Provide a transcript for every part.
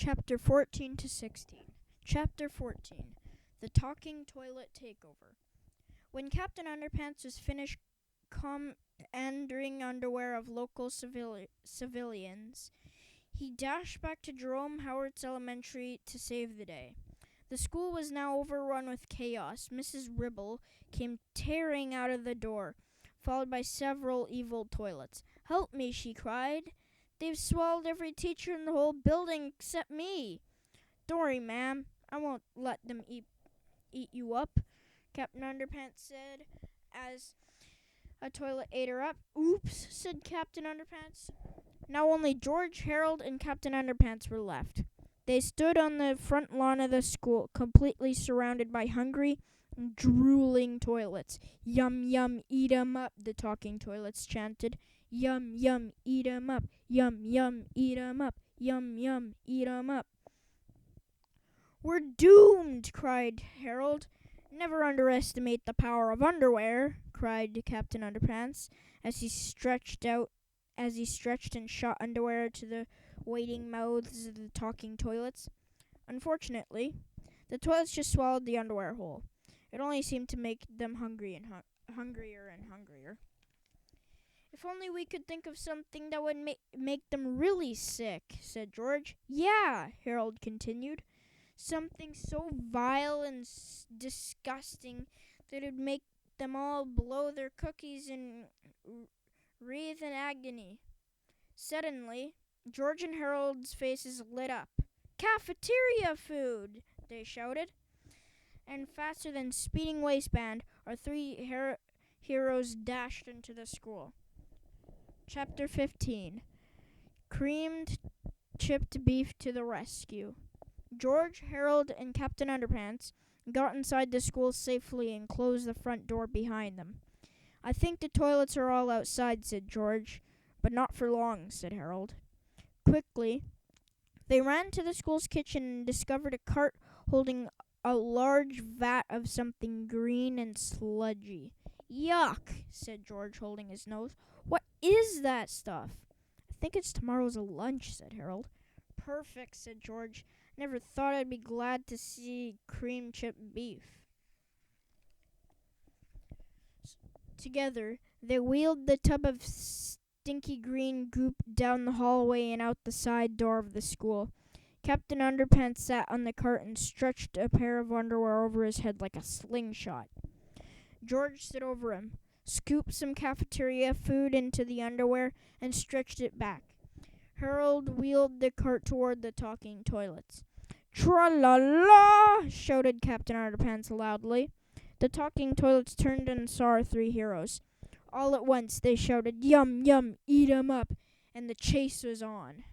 Chapter 14 to 16. Chapter 14. The Talking Toilet Takeover. When Captain Underpants was finished commandeering underwear of local civilians, he dashed back to Jerome Howard's Elementary to save the day. The school was now overrun with chaos. Mrs. Ribble came tearing out of the door, followed by several evil toilets. "Help me," she cried. "They've swallowed every teacher in the whole building except me." "Don't worry, ma'am. I won't let them eat you up," Captain Underpants said as a toilet ate her up. "Oops," said Captain Underpants. Now only George, Harold, and Captain Underpants were left. They stood on the front lawn of the school, completely surrounded by hungry, drooling toilets. "Yum, yum, eat 'em up," the talking toilets chanted. "Yum, yum, eat 'em up. Yum, yum, eat 'em up. Yum, yum, eat 'em up." "We're doomed," cried Harold. "Never underestimate the power of underwear," cried Captain Underpants, as he stretched and shot underwear to the waiting mouths of the talking toilets. Unfortunately, the toilets just swallowed the underwear whole. It only seemed to make them hungrier and hungrier. "If only we could think of something that would make them really sick," said George. "Yeah," Harold continued. "Something so vile and disgusting that it would make them all blow their cookies and writhe in agony." Suddenly, George and Harold's faces lit up. "Cafeteria food!" they shouted. And faster than speeding waistband, our three heroes dashed into the school. Chapter 15. Creamed chipped beef to the rescue. George, Harold, and Captain Underpants got inside the school safely and closed the front door behind them. "I think the toilets are all outside," said George. "But not for long," said Harold. Quickly, they ran to the school's kitchen and discovered a cart holding a large vat of something green and sludgy. "Yuck," said George, holding his nose. "What is that stuff?" "I think it's tomorrow's lunch," said Harold. "Perfect," said George. "Never thought I'd be glad to see cream chip beef." Together, they wheeled the tub of stinky green goop down the hallway and out the side door of the school. Captain Underpants sat on the cart and stretched a pair of underwear over his head like a slingshot. George stood over him, scooped some cafeteria food into the underwear, and stretched it back. Harold wheeled the cart toward the talking toilets. "Tra-la-la!" shouted Captain Underpants loudly. The talking toilets turned and saw our three heroes. All at once they shouted, "Yum, yum, eat 'em up," and the chase was on.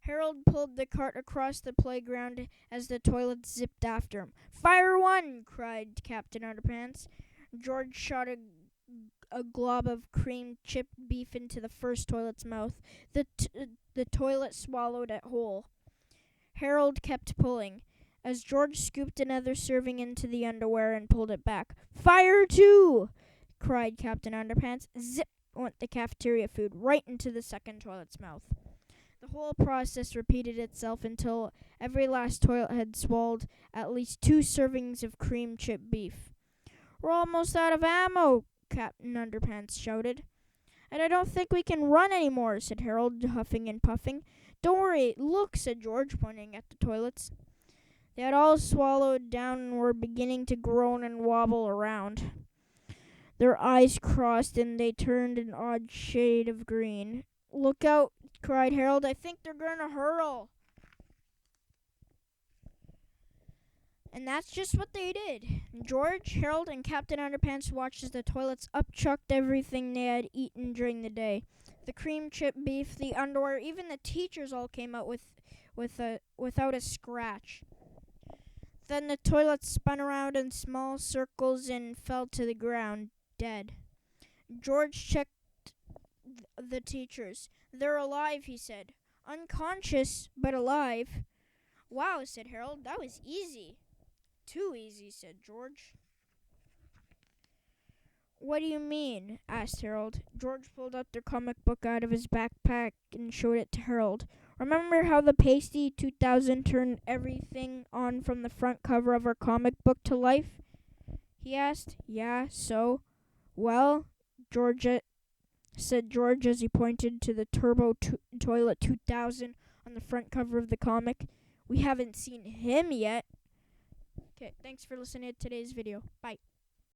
Harold pulled the cart across the playground as the toilets zipped after him. "Fire one!" cried Captain Underpants. George shot a glob of cream chipped beef into the first toilet's mouth. The toilet swallowed it whole. Harold kept pulling, as George scooped another serving into the underwear and pulled it back. "Fire two!" cried Captain Underpants. Zip went the cafeteria food right into the second toilet's mouth. The whole process repeated itself until every last toilet had swallowed at least 2 servings of cream chip beef. "We're almost out of ammo," Captain Underpants shouted. "And I don't think we can run any more," said Harold, huffing and puffing. "Don't worry, look," said George, pointing at the toilets. They had all swallowed down and were beginning to groan and wobble around. Their eyes crossed and they turned an odd shade of green. "Look out," cried Harold. "I think they're going to hurl." And that's just what they did. George, Harold, and Captain Underpants watched as the toilets upchucked everything they had eaten during the day. The cream chip beef, the underwear, even the teachers all came out without a scratch. Then the toilets spun around in small circles and fell to the ground, dead. George checked the teachers. "They're alive," he said. "Unconscious, but alive." "Wow," said Harold. "That was easy." "Too easy," said George. "What do you mean?" asked Harold. George pulled out their comic book out of his backpack and showed it to Harold. Remember how the pasty 2000 turned everything on from the front cover of our comic book to life? He asked. Yeah, so? Well, said George as he pointed to the Turbo Toilet 2000 on the front cover of the comic. We haven't seen him yet. Okay, thanks for listening to today's video. Bye.